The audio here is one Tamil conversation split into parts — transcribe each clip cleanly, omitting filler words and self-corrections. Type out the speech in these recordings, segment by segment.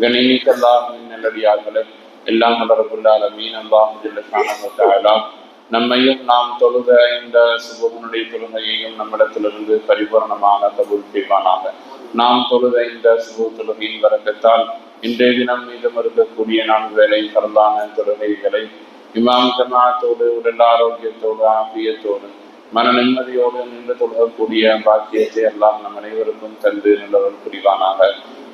கணினிக்கல்லாஹின் நல்லடியார்களே, எல்லாம் வல்லரபுல் ஆலமீன் அல்லாஹ் ஜல்ல ஷானஹு வ தஆலா நம்மையும் நாம் தொழுத இந்த சுபஹுனுடைய தொழுகையையும் நம்மிடத்திலிருந்து பரிபூரணமாக கபூல் செய்வானாக. நாம் தொழுத இந்த சுபு தொழுகையின் வரக்கத்தால் இன்றைய தினம் மீதம் இருக்கக்கூடிய 4 வேளை பரலான தொழுகைகளை இமாம் ஜமாஅத்தோடு உடல் ஆரோக்கியத்தோடு ஆபியத்தோடு மன நிம்மதியோடு நின்று தொழுகக்கூடிய பாக்கியத்தை எல்லாம் நம் அனைவருக்கும் தந்து நல்லவர் புரிவானாக.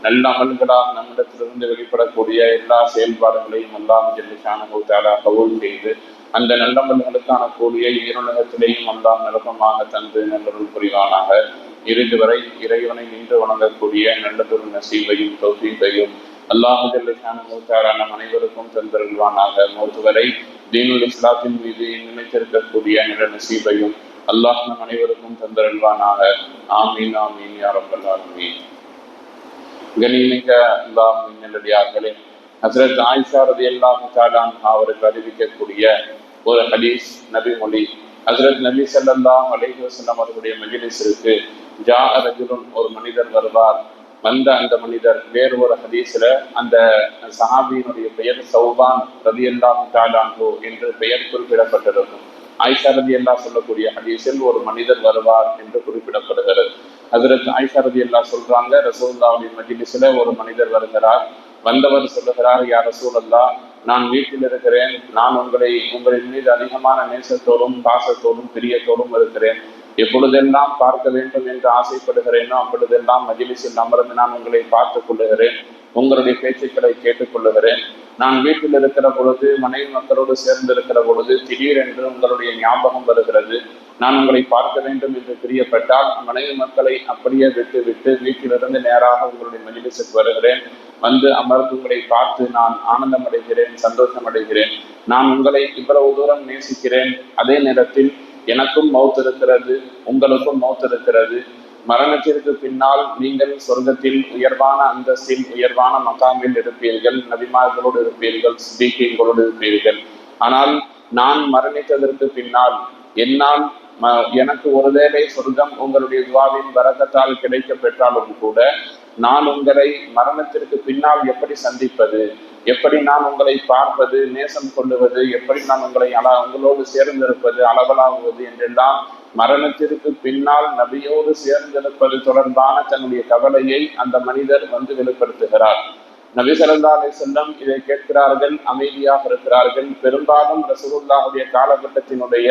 நல்ல அமல்களாக நம்மிடத்திலிருந்து வெளிப்படக்கூடிய எல்லா செயல்பாடுகளையும் அல்லாஹ் ஜல்ல ஷானஹு வ தஆலா கபூல் செய்து அந்த நல்லமல்களுக்கான கூடிய ஈருலகத்திலேயும் அல்லாஹ் நிரப்பமாக தந்து நல்லருள் புரிவானாக. இறுதி வரை இறைவனை நின்று வணங்கக்கூடிய நல்லதொரு நசீபையும் தௌஃபீகையும் அல்லாஹ் ஜல்ல ஷானஹு வ தஆலா நம் அனைவருக்கும் தந்தருள்வானாக. மௌத்து வரை தீனுல் இஸ்லாத்தின் மீது நிலைத்திருக்கக்கூடிய நல்ல நசீபையும் அல்லாஹ் நம் அனைவருக்கும் தந்தருள்வானாக. ஆமீன் ஆமீன் யா ரப்பல் ஆலமீன். கணிமிக்க அல்லாஹ்வின் நல்லடியார்களே, ஹஸ்ரத் ஆயிஷா ரலியல்லாஹு தஆலா அன்ஹா அவருக்கு அறிவிக்கக்கூடிய ஒரு ஹதீஸ் நபி மொழி. ஹஸ்ரத் நபி ஸல்லல்லாஹு அலைஹி வஸல்லம் அவர்களுடைய மஜ்லிஸிற்கு ஜாஅ ரஜுலுன், ஒரு மனிதர் வருவார். வந்த அந்த மனிதர் வேறு ஒரு ஹதீஸ்ல அந்த சஹாபியினுடைய பெயர் சௌபான் ரலியல்லாஹு தஆலா அன்ஹு என்று பெயர் குறிப்பிடப்பட்டிருக்கும். ஆயிஷா ரலியல்லாஹு சொல்லக்கூடிய ஹதீஸில் ஒரு மனிதர் வருவார் என்று குறிப்பிடப்படுகிறது. ஹஜ்ரத் ஆயிஷா ரலியல்லாஹு சொல்றாங்க, ரசூலுல்லாஹ்வுடைய மஜ்லிஸ்ல ஒரு மனிதர் வருகிறார். வந்தவர் சொல்லுகிறார், யா ரசூலல்லாஹ், நான் வீட்டில் இருக்கிறேன். நான் உங்களின் மீது அதிகமான நேசத்தோடும் பாசத்தோடும் பிரியத்தோடும் இருக்கிறேன். எப்பொழுதெல்லாம் பார்க்க வேண்டும் என்று ஆசைப்படுகிறேனோ அப்பொழுதெல்லாம் மஜ்லிஸில் அமர்ந்து நான் உங்களை பார்த்துக் கொள்ளுகிறேன், உங்களுடைய பேச்சுக்களை கேட்டுக்கொள்ளுகிறேன். நான் வீட்டில் இருக்கிற பொழுது, மனைவி மக்களோடு சேர்ந்து இருக்கிற பொழுது திடீரென்று உங்களுடைய ஞாபகம் வருகிறது. நான் உங்களை பார்க்க வேண்டும் என்று பிரியப்பட்டால் மனைவி மக்களை அப்படியே விட்டு வீட்டிலிருந்து நேராக உங்களுடைய மஜ்லிஸுக்கு வருகிறேன். வந்து அமர்ந்து உங்களை பார்த்து நான் ஆனந்தம் அடைகிறேன், சந்தோஷம் அடைகிறேன். நான் உங்களை இவ்வளவு தூரம் நேசிக்கிறேன். அதே நேரத்தில் எனக்கும் மௌத் இருக்கிறது, உங்களுக்கும் மௌத் இருக்கிறது. மரணத்திற்கு பின்னால் நீங்கள் சொர்க்கத்தில் உயர்வான அந்தஸ்தில் உயர்வான மகாமில் இருப்பீர்கள், நபிமார்களோடு இருப்பீர்கள், சித்தீகீன்களோடு இருப்பீர்கள். ஆனால் நான் மரணித்ததற்கு பின்னால் எனக்கு ஒருவேளை சொர்க்கம் உங்களுடைய துவாவின் பரக்கத்தால் கிடைக்க பெற்றாலும் கூட நான் உங்களை மரணத்திற்கு பின்னால் எப்படி சந்திப்பது, எப்படி நான் உங்களை பார்ப்பது, நேசம் கொள்ளுவது, எப்படி நான் உங்களோடு சேர்ந்திருப்பது, அளவலாகுவது என்றெல்லாம் மரணத்திற்கு பின்னால் நபியோடு சேர்ந்திருப்பது தொடர்பான தன்னுடைய கவலையை அந்த மனிதர் வந்து வெளிப்படுத்துகிறார். நபி ஸல்லல்லாஹு அலைஹி வஸல்லம் இதை கேட்கிறார்கள், அமைதியாக இருக்கிறார்கள். பெரும்பாலும் ரசூலுல்லாஹுடைய காலகட்டத்தினுடைய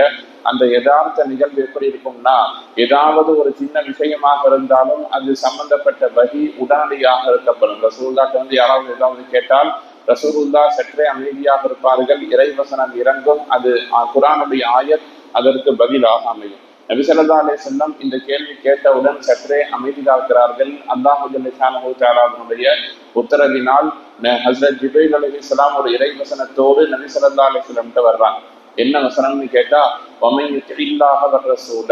அந்த யதார்த்த நிகழ்வு எப்படி இருக்கும்னா, ஏதாவது ஒரு சின்ன விஷயமாக இருந்தாலும் அது சம்பந்தப்பட்ட வகி உடனடியாக இருக்கப்படும். ரசூலுல்லாஹ்ட்ட வந்து யாராவது ஏதாவது கேட்டால் ரசூலுல்லாஹ் சற்றே அமைதியாக இருப்பார்கள். இறைவசனம் இறங்கும், அது குர்ஆனுடைய ஆயத் அதற்கு பதிலாக அமையும். நபி ஸல்லல்லாஹு அலைஹி வஸல்லம் இந்த கேள்வி கேட்டவுடன் சற்றே அமைதியாகிறார்கள். அல்லாஹ் ஜல்ல ஷானஹு வ தஆலாவுடைய உத்தரவினால் ஹஸ்ரத் ஜிப்ரீல் அலைஹிஸ்ஸலாம் ஒரு இறைவசனத்தோடு நபி ஸல்லல்லாஹு அலைஹி வஸல்லம் வர்றாங்க. என்ன வசனம்னு கேட்டா, வமன் யுத்தில்லாஹ வ ரசூல,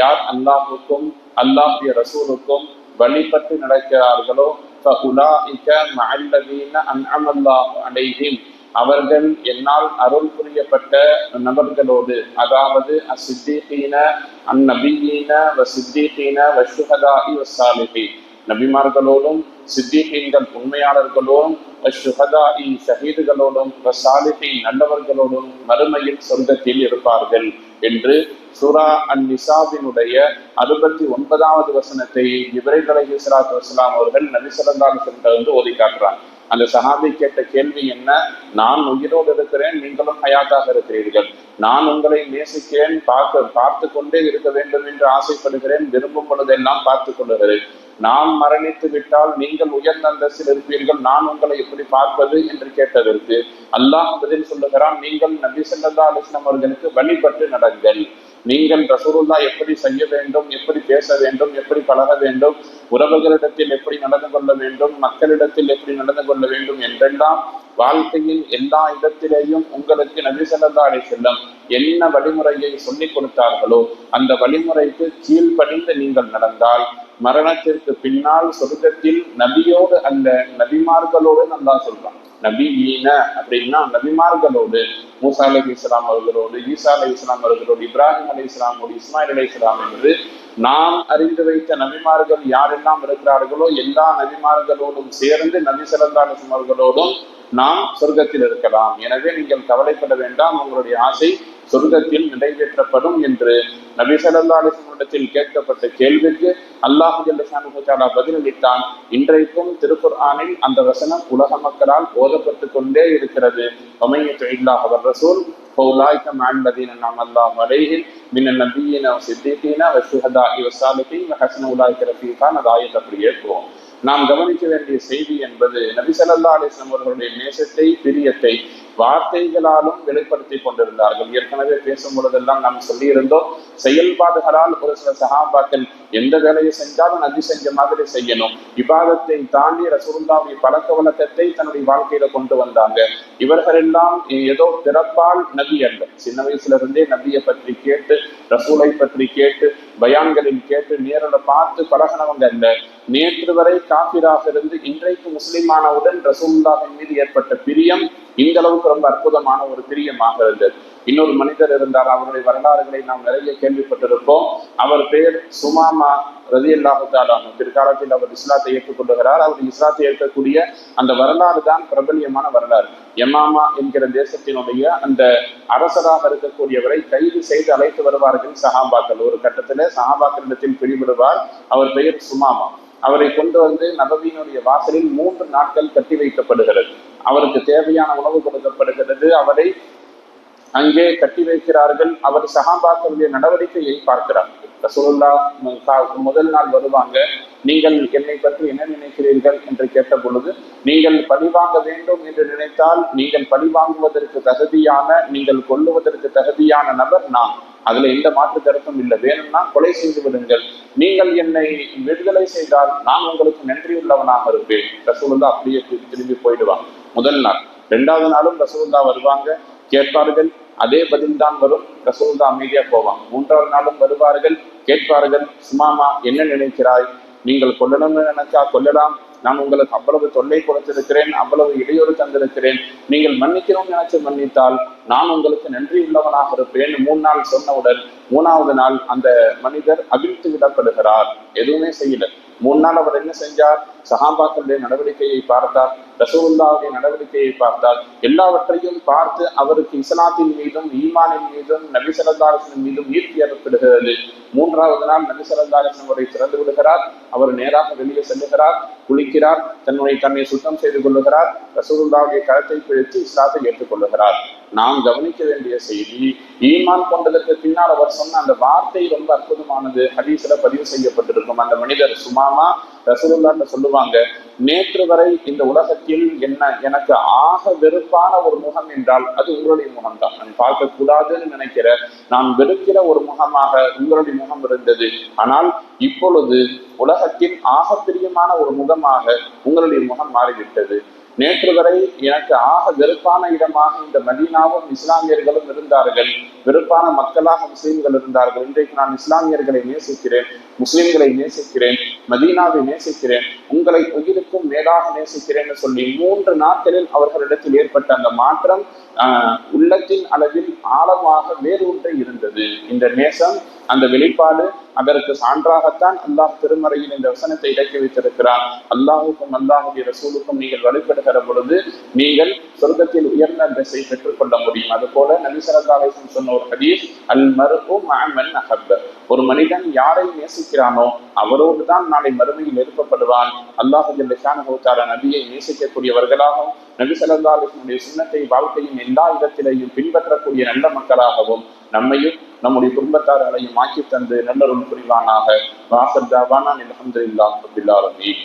யார் அல்லாஹ்வுக்கும் அல்லாஹ்வுடைய ரசூலுக்கும் வழிபட்டு நடக்கிறார்களோ ஃபஉலாஇக மஅல்லதீன அன்அமல்லாஹு அலைஹிம், அவர்கள் என்னால் அருள் புரியப்பட்ட நபர்களோடு, அதாவது அஸ்ஸித்தீகீன அந்நபியீன வஸ்ஸித்தீகீன வஷ்ஷுஹதாஇ வஸ்ஸாலிஹீன், நபிமார்களோடும் சித்தீகீன்கள் உண்மையாளர்களோடும் வஷ்ஷுஹதாஇ ஷஹீதுகளோடும் வஸ்ஸாலிஹீன் நல்லவர்களோடும் மறுமையில் சொர்க்கத்தில் இருப்பார்கள் என்று சூரா அன்-நிசாவினுடைய 69வது வசனத்தை ஜிப்ரீல் அலைஹிஸ்ஸலாத்து வஸ்ஸலாம் அவர்கள் நபி ஸல்லல்லாஹு அலைஹி வஸல்லம் வந்து ஓதி காட்டுறாங்க. அந்த சஹாபி கேட்ட கேள்வி என்ன, நான் உயிரோடு இருக்கிறேன், நீங்களும் ஹயாத்தாக இருக்கிறீர்கள். நான் உங்களை நேசிக்கிறேன், பார்த்து கொண்டே இருக்க வேண்டும் என்று ஆசைப்படுகிறேன், விரும்பும் பொழுதெல்லாம் பார்த்து கொள்ளுகிறேன். நான் மரணித்து விட்டால் நீங்கள் உயர்ந்த அந்தஸ்தில் இருப்பீர்கள், நான் உங்களை எப்படி பார்ப்பது என்று கேட்டதற்கு அல்லாஹ் பதில் சொல்லுகிறான், நீங்கள் நபி ஸல்லல்லாஹு அலைஹி வஸல்லம் அவர்களுக்கு வழிபட்டு நடங்கள். நீங்கள் ரசூலுல்லாஹ் எப்படி செய்ய வேண்டும், எப்படி பேச வேண்டும், எப்படி பழக வேண்டும், உறவுகளிடத்தில் எப்படி நடந்து கொள்ள வேண்டும், மக்களிடத்தில் எப்படி நடந்து கொள்ள வேண்டும் என்றெல்லாம் வாழ்க்கையில் எல்லா இடத்திலேயும் உங்களுக்கு நபி ஸல்லல்லாஹு அலைஹி வஸல்லம் என்ன வழிமுறையை சொல்லிக் கொடுத்தார்களோ அந்த வழிமுறைக்கு கீழ்ப்படிந்து நீங்கள் நடந்தால் மரணத்திற்கு பின்னால் சொர்க்கத்தில் நபியோடு அல்ல நபிமார்களோடு அல்லாஹ் சொல்றான். நபியீன அப்படின்னா நபிமார்களோடு, மூசா அலி இஸ்லாம் அவர்களோடு, ஈசா அலி இஸ்லாம் அவர்களோடு, இப்ராஹிம் அலி இஸ்லாமோடு, இஸ்மாயில் அலி இஸ்லாம் என்று நாம் அறிந்து வைத்த நபிமார்கள் யாரெல்லாம் இருக்கிறார்களோ எல்லா நபிமார்களோடும் சேர்ந்து நபி ஸல்லல்லாஹு அலைஹி வஸல்லம் அவர்களோடும் நாம் சொர்க்கத்தில் இருக்கலாம். எனவே நீங்கள் கவலைப்பட வேண்டாம், உங்களுடைய ஆசை சொர்க்கத்தில் நிறைவேற்றப்படும் என்று நபி ஸல்லல்லாஹு அலைஹி வஸல்லம் கேட்கப்பட்ட கேள்விக்கு அல்லாஹ் ஜல்ல ஷானுஹு தஆலா பதிலளித்தான். இன்றைக்கும் திருக்குர்ஆனில் அந்த வசனம் உலக மக்களால் ஓதப்பட்டு கொண்டே இருக்கிறது. வமையத்து இல்லாஹ் வர் ரசூல் فأولئك مع الذين أنعم الله عليهم من النبيين والصديقين والشهداء والصالحين وحسن أولئك رفيقا. அந்த ஆயத்தை அப்படியே போவோம். நாம் கவனிக்க வேண்டிய செய்தி என்பது நபி ஸல்லல்லாஹு அலைஹி வஸல்லம் அவர்களுடைய நேசத்தை, பிரியத்தை வார்த்தைகளாலும் வெளிப்படுத்தி கொண்டிருந்தார்கள். ஏற்கனவே பேசும் பொழுதெல்லாம் நாம் சொல்லியிருந்தோம், செயல்பாடுகளால் ஒரு சில சஹாபாக்கள் எந்த வேலையை செஞ்சாலும் நபி செஞ்ச மாதிரி செய்யணும். இபாதத்தை தாண்டி ரசூலுல்லாஹ்வுடைய பழக்க வழக்கத்தை தன்னுடைய வாழ்க்கையில கொண்டு வந்தாங்க. இவர்கள் எல்லாம் ஏதோ பிறப்பால் நபி அல்ல, சின்ன வயசுல இருந்தே நபியை பற்றி கேட்டு, ரசூலை பற்றி கேட்டு, பயான்களில் கேட்டு, நேரில் பார்த்து பழகினவங்க அல்ல. நேற்று வரை காபிராக இருந்து இன்றைக்கு முஸ்லிமானவுடன் ரசூலுல்லாஹின் மீது ஏற்பட்ட பிரியம் இந்த அளவுக்கு ரொம்ப அற்புதமான ஒரு பிரியமாக இருந்தது. இன்னொரு மனிதர் இருந்தார், அவருடைய வரலாறுகளை நாம் நிறைய கேள்விப்பட்டிருப்போம். அவர் பெயர் சுமாமா ரலியல்லாஹு தஆலா. பிற்காலத்தில் அவர் இஸ்லாத்தை ஏற்றுக்கொள்ளுகிறார். அவர் இஸ்லாத்தை ஏற்கக்கூடிய அந்த வரலாறு தான் பிரபல்யமான வரலாறு. யமாமா என்கிற தேசத்தினுடைய அந்த அரசராக இருக்கக்கூடியவரை கைது செய்து அழைத்து வருவார்கள் சஹாபாக்கள். ஒரு கட்டத்தில் சஹாபாக்களிடத்தில் பிடிபடுவார். அவர் பெயர் சுமாமா. அவரை கொண்டு வந்து நபவியினுடைய வாசலில் 3 நாட்கள் கட்டி வைக்கப்படுகிறது. அவருக்கு தேவையான உணவு கொடுக்கப்படுகிறது. அவரை அங்கே கட்டி வைக்கிறார்கள். அவர் சஹாபாக்களுடைய நடவடிக்கையை பார்க்கிறார். ரசூலுல்லாஹ் முதல் நாள் வருவாங்க. நீங்கள் என்னை பற்றி என்ன நினைக்கிறீர்கள் என்று கேட்ட பொழுது, நீங்கள் பழிவாங்க வேண்டும் என்று நினைத்தால் நீங்கள் பழிவாங்குவதற்கு தகுதியான, நீங்கள் கொல்லுவதற்கு தகுதியான நபர் நான். அதுல எந்த மாற்று கருத்தும் இல்லை. வேணும்னா கொலை செய்து விடுங்கள். நீங்கள் என்னை விடுதலை செய்தால் நான் உங்களுக்கு நன்றியுள்ளவனாக இருப்பேன். ரசூலுல்லாஹ் அப்படியே திரும்பி போயிடுவாங்க. முதல் நாள். 2வது நாளும் ரசூலுல்லாஹ் வருவாங்க, கேட்பார்கள், அதே பதில் தான் வரும். ரசூலுல்லாஹ் அமைதியா போவாங்க. 3வது நாளும் வருவார்கள், கேட்பார்கள், சுமாமா என்ன நினைக்கிறாய்? நீங்கள் கொல்லணும்னு நினைச்சா கொல்லலாம். நான் உங்களுக்கு அவ்வளவு தொல்லை கொடுத்திருக்கிறேன், அவ்வளவு இடையூறு தந்திருக்கிறேன். நீங்கள் மன்னிக்கணும்னு நினைச்சு மன்னித்தால் நான் உங்களுக்கு நன்றி உள்ளவனாக இருப்பேன். 3 நாள் சொன்னவுடன் 3வது நாள் அந்த மனிதர் அவிழ்த்து விடப்படுகிறார். எதுவுமே செய்யல. 3 நாள் அவர் என்ன செஞ்சார்? சஹாபாக்களுடைய நடவடிக்கையை பார்த்தார், ரசூலுல்லாஹ்வுடைய நடவடிக்கையை பார்த்தார். எல்லாவற்றையும் பார்த்து அவருக்கு இஸ்லாத்தின் மீதும் ஈமானின் மீதும் நபி ஸல்லல்லாஹு அலைஹி வஸல்லம் மீதும் ஈர்ப்பு ஏற்படுகிறது. 3வது நாள் நபி ஸல்லல்லாஹு அலைஹி வஸல்லம் அவரை திறந்து விடுகிறார். அவர் நேராக வெளியே செல்லுகிறார், குளிக்கிறார், தன்னை சுத்தம் செய்து கொள்ளுகிறார், ரசூலுல்லாஹ்வுடைய கரத்தை பிடித்து இஸ்லாத்தை ஏற்றுக்கொள்ளுகிறார். நாம் கவனிக்க வேண்டிய செய்தி, ஈமான் கொண்டதற்கு பின்னால் அவர் சொன்ன அந்த வார்த்தை ரொம்ப அற்புதமானது. ஹதீஸ்ல பதிவு செய்யப்பட்டிருக்கும். அந்த மனிதர் சுமாமா ரசூலுல்லாஹ்ட்ட சொல்லுவாங்க, நேற்று வரை இந்த உலகத்தில் எனக்கு ஆக வெறுப்பான ஒரு முகம் என்றால் அது உங்களுடைய முகம்தான். நான் பார்க்க கூடாதுன்னு நினைக்கிற, நான் வெறுக்கிற ஒரு முகமாக உங்களுடைய முகம் இருந்தது. ஆனால் இப்பொழுது உலகத்தில் ஆக பிரியமான ஒரு முகமாக உங்களுடைய முகம் மாறிவிட்டது. நேற்று வரை எனக்கு ஆக வெறுப்பான இடமாக இந்த மதீனாவும் இஸ்லாமியர்களும் இருந்தார்கள். வெறுப்பான மக்களாக முஸ்லிம்கள் இருந்தார்கள். இன்றைக்கு நான் இஸ்லாமியர்களை நேசிக்கிறேன், முஸ்லிம்களை நேசிக்கிறேன், மதீனாவை நேசிக்கிறேன், உங்களை உயிருக்கும் மேலாக நேசிக்கிறேன்னு சொல்லி 3 நாட்களில் அவர்களிடத்தில் ஏற்பட்ட அந்த மாற்றம் உள்ளத்தின் அளவில் ஆழமாக வேரூன்றி இருந்தது. இந்த நேசம், அந்த வெளிப்பாடு, அதற்கு சான்றாகத்தான் அல்லாஹ் திருமறையில் இந்த வசனத்தை இறக்கி வைத்திருக்கிறான். அல்லாஹுக்கும் அல்லாஹுடைய ரசூலுக்கும் நீங்கள் வழிபடுகிற பொழுது நீங்கள் சொர்க்கத்தில் உயர்ந்த அந்தஸ்தை பெற்றுக்கொள்ள முடியும். அது போல நபி ஸல்லல்லாஹு அலைஹி வஸல்லம் சொன்ன ஒரு ஹதீஸ், அல் மர்உ மஅ மன் அஹப்ப. ஒரு மனிதன் யாரை நேசிக்கிறானோ அவரோடு தான் நாளை மறுமையில் எழுப்பப்படுவான். அல்லாஹ் ஜல்ல ஷானஹு தஆலா நபியை நேசிக்கக்கூடியவர்களாகவும் நபி ஸல்லல்லாஹு அலைஹி வஸல்லம் சுன்னத்தை வாழ்க்கையின் எல்லா இடத்திலையும் பின்பற்றக்கூடிய நல்ல மக்களாகவும் நம்மையும் நம்முடைய குடும்பத்தார்களையும் ஆக்கி தந்து நல்லருள் புரிவானாக. வாஹர் தாவானா அல்ஹம்துலில்லாஹி ரப்பில் ஆலமீன்.